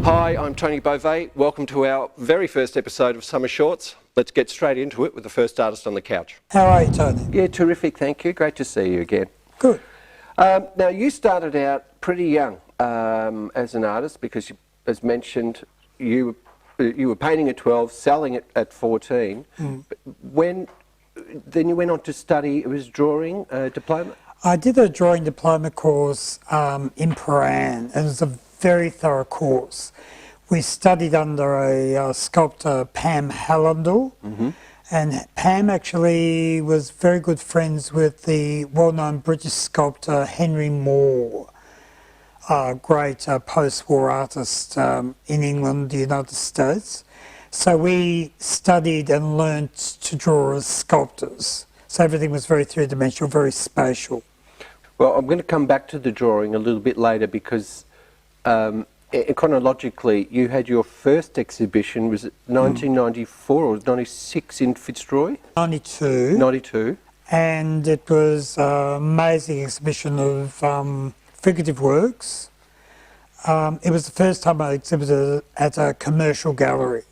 Hi, I'm Tony Bové. Welcome to our very first episode of Summer Shorts. Let's get straight into it with the first artist on the couch. How are you, Tony? Yeah, terrific, thank you. Great to see you again. Good. Now, you started out pretty young as an artist because, as mentioned, you were painting at 12, selling it at 14. Then you went on to study, it was drawing diploma? I did a drawing diploma course in Paran, and it was a very thorough course. We studied under a sculptor, Pam Hallandall, and Pam actually was very good friends with the well-known British sculptor Henry Moore, a great post-war artist in England, the United States. So we studied and learnt to draw as sculptors. So everything was very three-dimensional, very spatial. Well, I'm going to come back to the drawing a little bit later because chronologically, you had your first exhibition, was it 1994 or 96 in Fitzroy? 92. 92. And it was an amazing exhibition of figurative works. It was the first time I exhibited at a commercial gallery.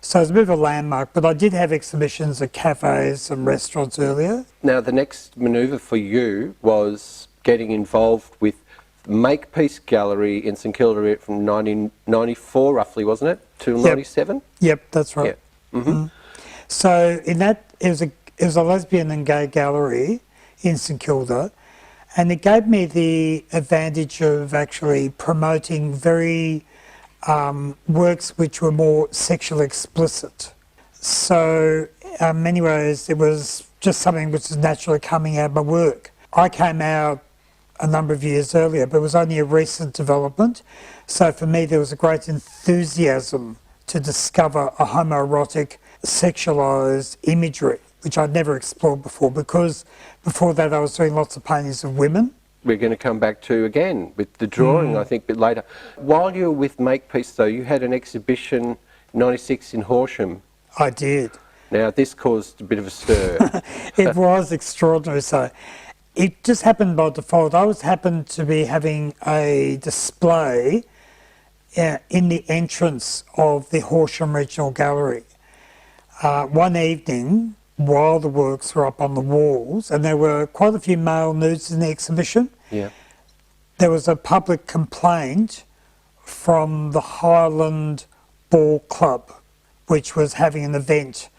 So it was a bit of a landmark, but I did have exhibitions at cafes and restaurants earlier. Now, the next manoeuvre for you was getting involved with Makepeace Gallery in St Kilda from 1994, roughly, wasn't it, to 97? Yep, that's right. Yeah. So in that, it was a lesbian and gay gallery in St Kilda, and it gave me the advantage of actually promoting very works which were more sexually explicit. So in many ways it was just something which was naturally coming out of my work. I came out a number of years earlier, but it was only a recent development. So for me there was a great enthusiasm to discover a homoerotic, sexualised imagery, which I'd never explored before, because before that I was doing lots of paintings of women. We're going to come back to again with the drawing, I think, a bit later. While you were with Makepeace, though, you had an exhibition 96 in Horsham. I did. Now, this caused a bit of a stir. It was extraordinary. So it just happened by default. I happened to be having a display in the entrance of the Horsham Regional Gallery. One evening, while the works were up on the walls, and there were quite a few male nudes in the exhibition, there was a public complaint from the Highland Ball Club, which was having an event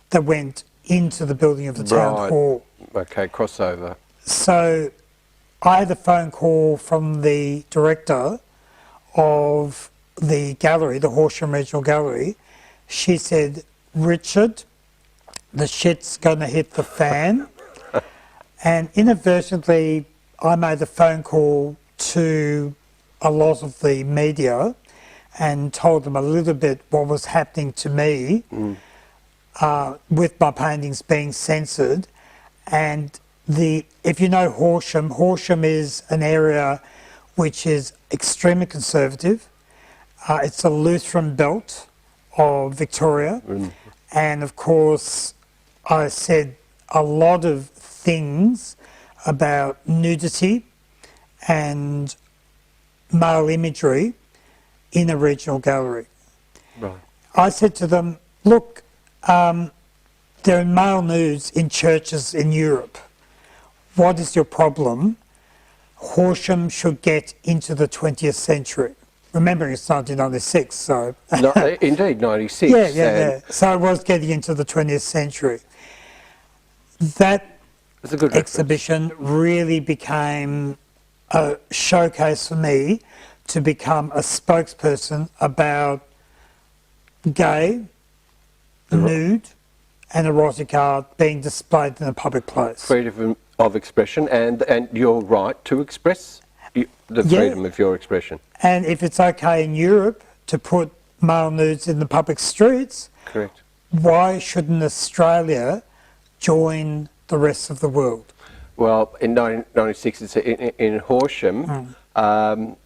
that went into the building of the town hall. Okay, crossover. So I had a phone call from the director of the gallery, the Horsham Regional Gallery. She said, "Richard, the shit's going to hit the fan." And inadvertently, I made a phone call to a lot of the media and told them a little bit what was happening to me with my paintings being censored. And if you know Horsham, Horsham is an area which is extremely conservative. It's a Lutheran belt of Victoria. And of course, I said a lot of things about nudity and male imagery in a regional gallery. Right. I said to them, look, there are male nudes in churches in Europe. What is your problem? Horsham should get into the 20th century. Remembering it's 1996, so... No, indeed, 96. Yeah. So I was getting into the 20th century. That exhibition really became a showcase for me to become a spokesperson about gay, nude and erotic art being displayed in a public place. Freedom of expression and your right to express the freedom of your expression. And if it's okay in Europe to put male nudes in the public streets, correct, why shouldn't Australia join the rest of the world? Well, in 1996, it's in Horsham, well,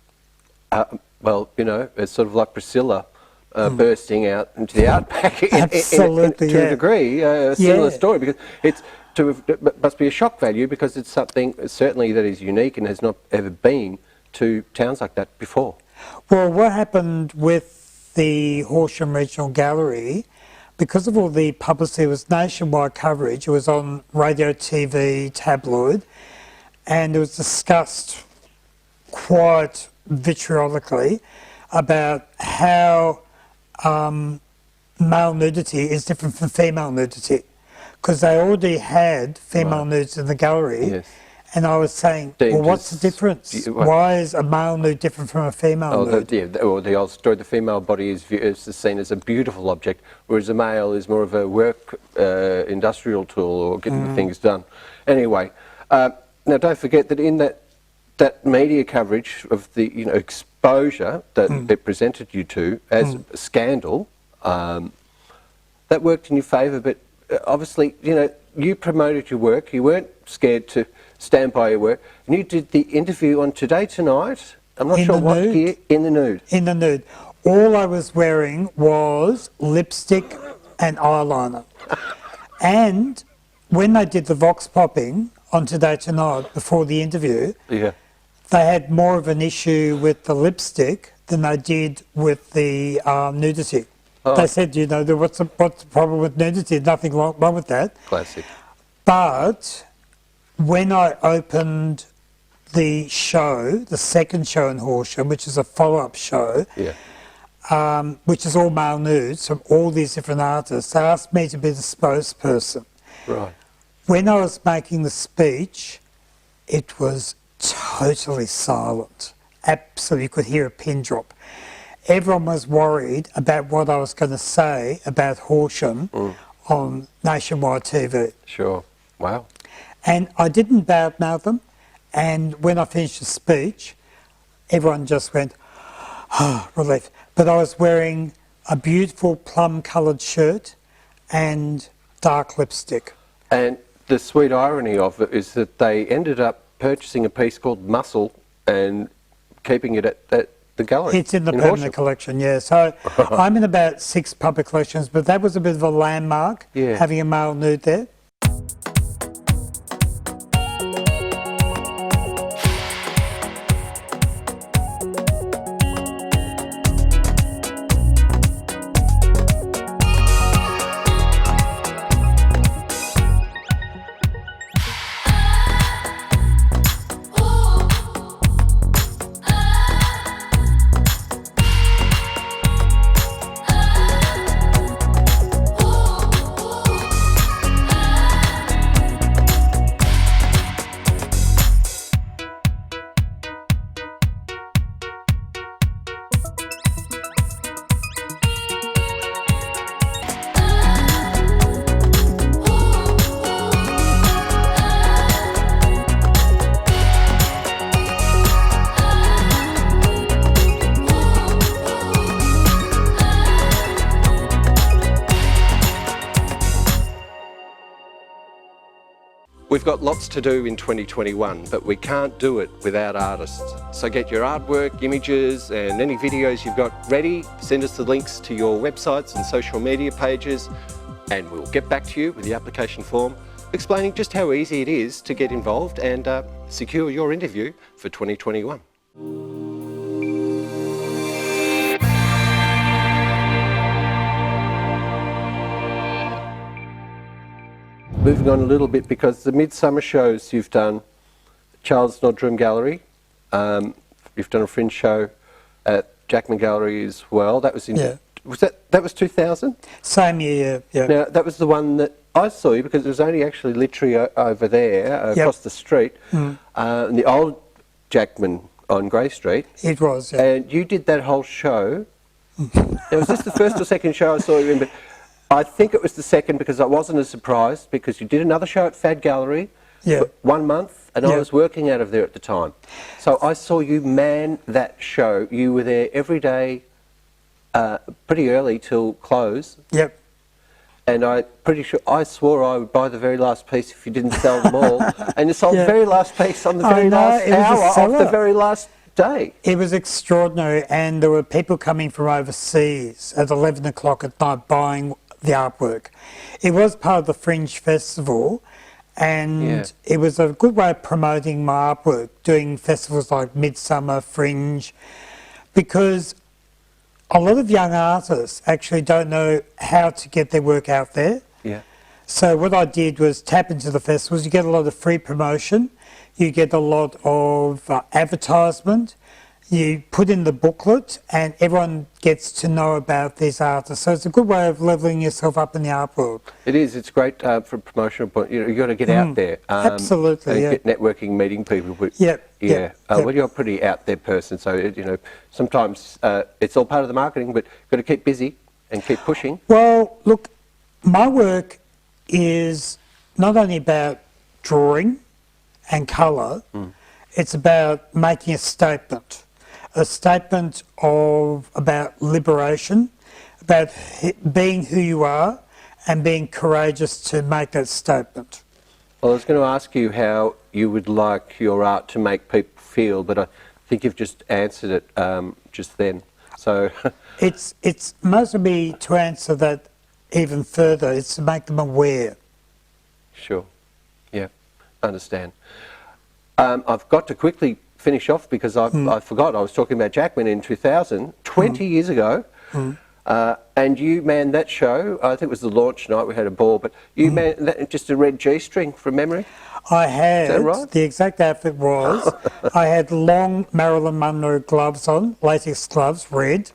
you know, it's sort of like Priscilla bursting out into the outback to a degree, a similar story, because it must be a shock value, because it's something certainly that is unique and has not ever been to towns like that before. Well, what happened with the Horsham Regional Gallery, because of all the publicity, it was nationwide coverage. It was on radio, TV, tabloid, and it was discussed quite vitriolically about how male nudity is different from female nudity, because they already had female nudes in the gallery. Yes. And I was saying, well, what's the difference? Why is a male nude different from a female nude? The old story, the female body is seen as a beautiful object, whereas a male is more of a work industrial tool or getting things done. Anyway, now don't forget that in that media coverage of the exposure that it presented you to as a scandal, that worked in your favour, but obviously, you promoted your work, you weren't scared to stand by your work, and you did the interview on Today Tonight, I'm not sure what year, in the nude. In the nude. All I was wearing was lipstick and eyeliner. And when they did the vox popping on Today Tonight before the interview, they had more of an issue with the lipstick than they did with the nudity. They said, what's the problem with nudity? Nothing wrong with that. Classic. But when I opened the show, the second show in Horsham, which is a follow-up show, which is all male nudes from all these different artists, they asked me to be the spokesperson. Right. When I was making the speech, it was totally silent. Absolutely, you could hear a pin drop. Everyone was worried about what I was going to say about Horsham on nationwide TV. Sure. Wow. And I didn't badmouth them. And when I finished the speech, everyone just went, relief. But I was wearing a beautiful plum-coloured shirt and dark lipstick. And the sweet irony of it is that they ended up purchasing a piece called Muscle and keeping it at the gallery. It's in the permanent collection, yeah. So I'm in about 6 public collections, but that was a bit of a landmark, having a male nude there. We've got lots to do in 2021, but we can't do it without artists. So get your artwork, images, and any videos you've got ready. Send us the links to your websites and social media pages, and we'll get back to you with the application form explaining just how easy it is to get involved and secure your interview for 2021. Moving on a little bit, because the midsummer shows you've done, Charles Nodrum Gallery, you've done a fringe show at Jackman Gallery as well. That was in, that was 2000? Same year, yeah. Now, that was the one that I saw you, because it was only actually literally over there, across the street, in the old Jackman on Grey Street. It was, yeah. And you did that whole show. Now, was this the first or second show I saw you in? But I think it was the second, because I wasn't as surprised, because you did another show at Fad Gallery, 1 month, and I was working out of there at the time. So I saw you man that show. You were there every day, pretty early till close. Yep. And I swore I would buy the very last piece if you didn't sell them all. And you sold the very last piece on the very last hour of the very last day. It was extraordinary, and there were people coming from overseas at 11 o'clock at night buying the artwork. It was part of the Fringe Festival, and it was a good way of promoting my artwork, doing festivals like Midsummer, Fringe, because a lot of young artists actually don't know how to get their work out there. Yeah. So what I did was tap into the festivals. You get a lot of free promotion. You get a lot of advertisement. You put in the booklet and everyone gets to know about these artists. So it's a good way of levelling yourself up in the art world. It is. It's great from a promotional point. You've got to get out there. Absolutely, and yeah. get networking, meeting people. But Yep, yeah. yep, Well, you're a pretty out there person, so sometimes it's all part of the marketing, but you've got to keep busy and keep pushing. Well, look, my work is not only about drawing and colour, it's about making a statement about liberation, about being who you are and being courageous to make that statement. Well, I was going to ask you how you would like your art to make people feel, but I think you've just answered it just then. So It's mostly to answer that even further, it's to make them aware. Sure. Yeah, understand. I've got to quickly finish off because I forgot I was talking about Jackman in 2000, 20 years ago, and you manned that show. I think it was the launch night, we had a ball, but you manned that, just a red G-string from memory? I had, Is that right? the exact outfit was, I had long Marilyn Monroe gloves on, latex gloves, red,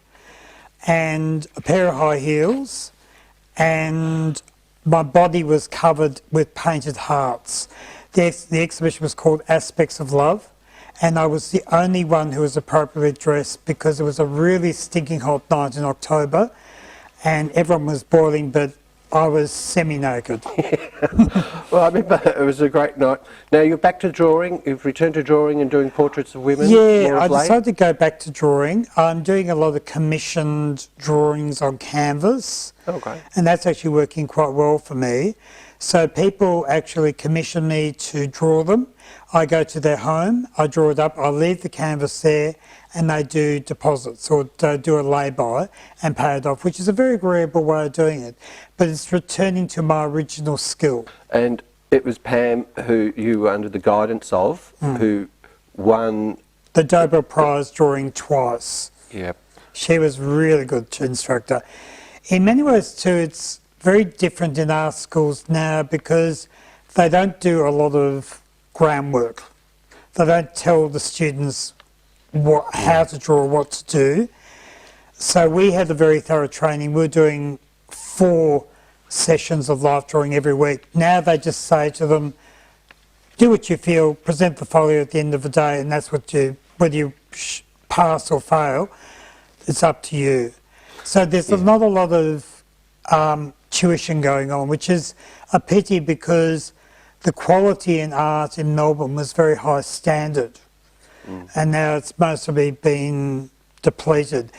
and a pair of high heels, and my body was covered with painted hearts. The exhibition was called Aspects of Love, and I was the only one who was appropriately dressed because it was a really stinking hot night in October and everyone was boiling, but I was semi-naked. Well, I remember it was a great night. Now you're back to drawing, you've returned to drawing and doing portraits of women? Yeah, I decided to go back to drawing. I'm doing a lot of commissioned drawings on canvas. Okay. And that's actually working quite well for me. So people actually commission me to draw them. I go to their home, I draw it up, I leave the canvas there, and they do deposits or do a lay-by and pay it off, which is a very agreeable way of doing it. But it's returning to my original skill. And it was Pam, who you were under the guidance of, who won the Dobell Prize drawing twice. Yeah. She was really good instructor. In many ways too, it's very different in art schools now because they don't do a lot of groundwork. They don't tell the students how to draw, what to do. So we had a very thorough training. We're doing 4 sessions of life drawing every week. Now they just say to them, do what you feel, present the folio at the end of the day, and that's what you, whether you pass or fail, it's up to you. So there's not a lot of tuition going on, which is a pity because the quality in art in Melbourne was very high standard. And now it's mostly been depleted.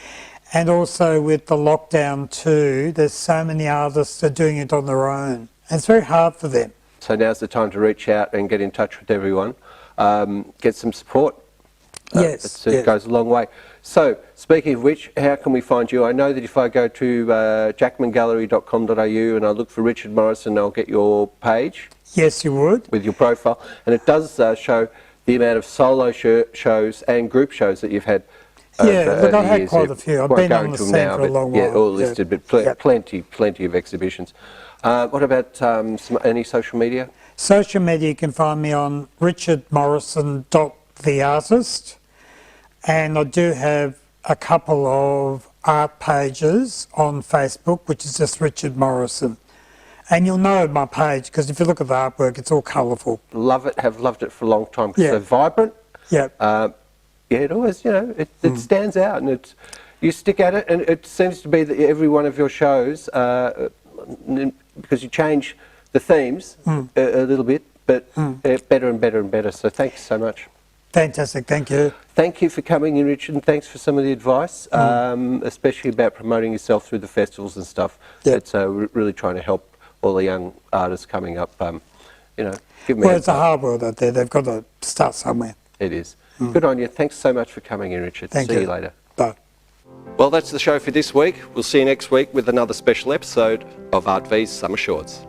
And also with the lockdown too, there's so many artists that are doing it on their own. And it's very hard for them. So now's the time to reach out and get in touch with everyone, get some support. Yes, It goes a long way. So, speaking of which, how can we find you? I know that if I go to jackmangallery.com.au and I look for Richard Morrison, I'll get your page. Yes, you would. With your profile. And it does show the amount of solo shows and group shows that you've had. Look, I've had quite a few. I've been on the scene for a long while. Yeah, all listed, but plenty of exhibitions. What about any social media? Social media, you can find me on richardmorrison.theartist. And I do have a couple of art pages on Facebook, which is just Richard Morrison. And you'll know my page because if you look at the artwork, it's all colourful. Love it, have loved it for a long time because it's so vibrant. Yeah. It always, it stands out and it's, you stick at it and it seems to be that every one of your shows, because you change the themes a little bit, but better and better and better. So thanks so much. Fantastic, thank you. Thank you for coming in, Richard, and thanks for some of the advice, especially about promoting yourself through the festivals and stuff. It's really trying to help all the young artists coming up, give me Well, it's a hard world out there. They've got to start somewhere. It is. Good on you. Thanks so much for coming in, Richard. Thank you. See you later. Bye. Well, that's the show for this week. We'll see you next week with another special episode of Art V's Summer Shorts.